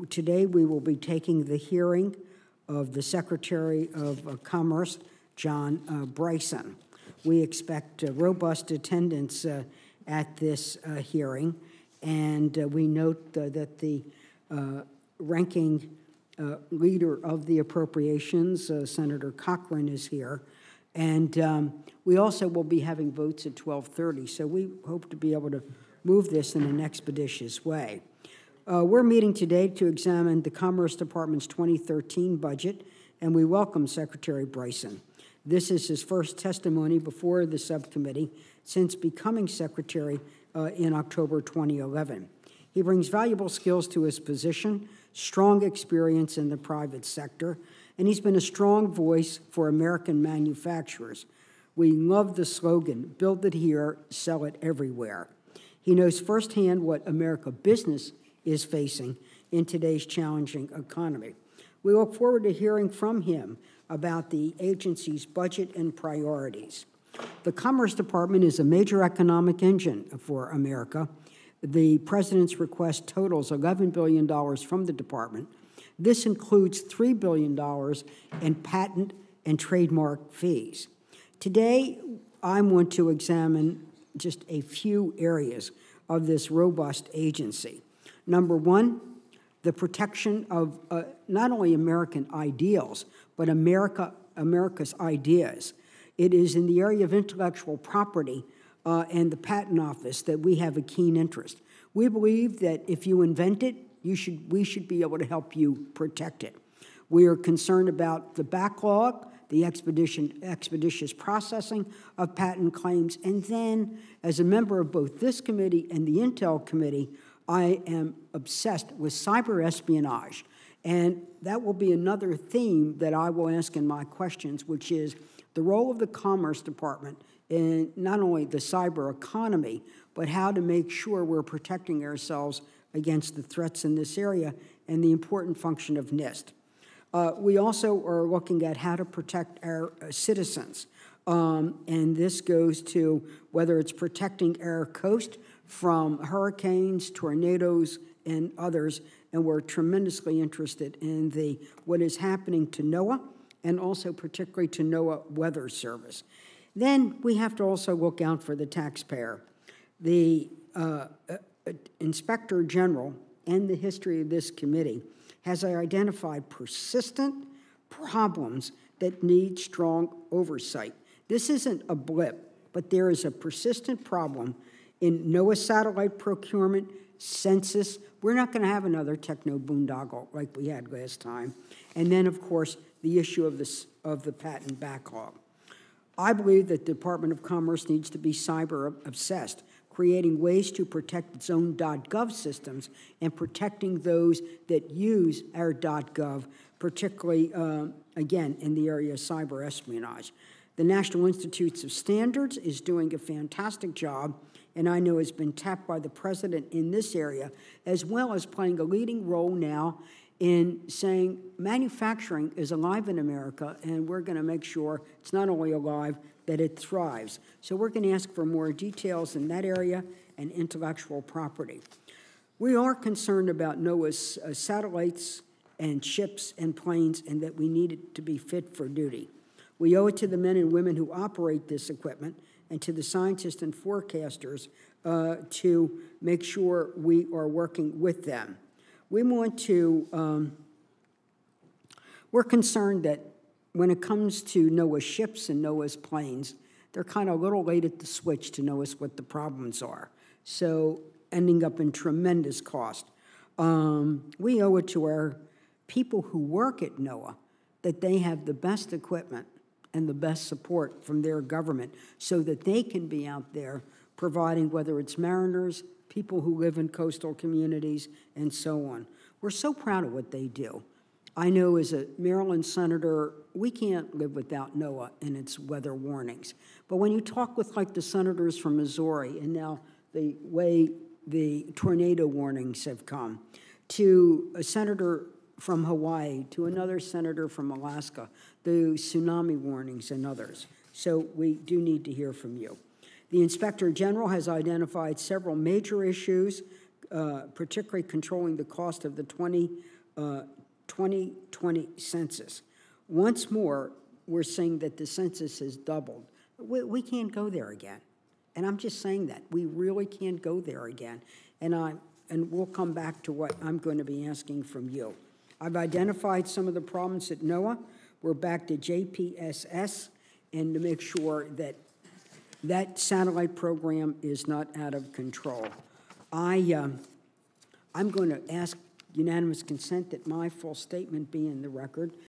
Today we will be taking the hearing of the Secretary of Commerce, John Bryson. We expect robust attendance at this hearing, and we note that the ranking leader of the appropriations, Senator Cochran, is here. And we also will be having votes at 12:30, so we hope to be able to move this in an expeditious way. We're meeting today to examine the Commerce Department's 2013 budget, and we welcome Secretary Bryson. This is his first testimony before the subcommittee since becoming secretary in October 2011. He brings valuable skills to his position, strong experience in the private sector, and he's been a strong voice for American manufacturers. We love the slogan, "Build it here, sell it everywhere." He knows firsthand what America business is facing in today's challenging economy. We look forward to hearing from him about the agency's budget and priorities. The Commerce Department is a major economic engine for America. The President's request totals $11 billion from the department. This includes $3 billion in patent and trademark fees. Today, I want to examine just a few areas of this robust agency. Number one, the protection of not only American ideals, but America's ideas. It is in the area of intellectual property and the Patent Office that we have a keen interest. We believe that if you invent it, we should be able to help you protect it. We are concerned about the backlog, the expeditious processing of patent claims, and then, as a member of both this committee and the Intel Committee, I am obsessed with cyber espionage. And that will be another theme that I will ask in my questions, which is the role of the Commerce Department in not only the cyber economy, but how to make sure we're protecting ourselves against the threats in this area and the important function of NIST. We also are looking at how to protect our citizens. And this goes to whether it's protecting our coast from hurricanes, tornadoes, and others. And we're tremendously interested in what is happening to NOAA and also particularly to NOAA Weather Service. Then we have to also look out for the taxpayer. The Inspector General and the history of this committee has identified persistent problems that need strong oversight. This isn't a blip, but there is a persistent problem in NOAA satellite procurement, census. We're not going to have another techno boondoggle like we had last time. And then, of course, the issue of the patent backlog. I believe that the Department of Commerce needs to be cyber obsessed, creating ways to protect its own .gov systems and protecting those that use our .gov, particularly, again, in the area of cyber espionage. The National Institutes of Standards is doing a fantastic job, and I know has been tapped by the President in this area, as well as playing a leading role now in saying manufacturing is alive in America, and we're going to make sure it's not only alive, that it thrives. So we're going to ask for more details in that area and intellectual property. We are concerned about NOAA's satellites and ships and planes, and that we need it to be fit for duty. We owe it to the men and women who operate this equipment and to the scientists and forecasters to make sure we are working with them. We want to, we're concerned that when it comes to NOAA's ships and NOAA's planes, they're kind of a little late at the switch to know us what the problems are. So ending up in tremendous cost. We owe it to our people who work at NOAA that they have the best equipment and the best support from their government so that they can be out there providing, whether it's mariners, people who live in coastal communities, and so on. We're so proud of what they do. I know as a Maryland senator, we can't live without NOAA and its weather warnings. But when you talk with like the senators from Missouri and now the way the tornado warnings have come, to a senator from Hawaii, to another senator from Alaska, the tsunami warnings and others. So we do need to hear from you. The Inspector General has identified several major issues particularly controlling the cost of the 2020 census. Once more, we're saying that the census has doubled. We can't go there again. And I'm just saying that. We really can't go there again. And we'll come back to what I'm going to be asking from you. I've identified some of the problems at NOAA. We're back to JPSS, and to make sure that that satellite program is not out of control. I'm going to ask unanimous consent that my full statement be in the record.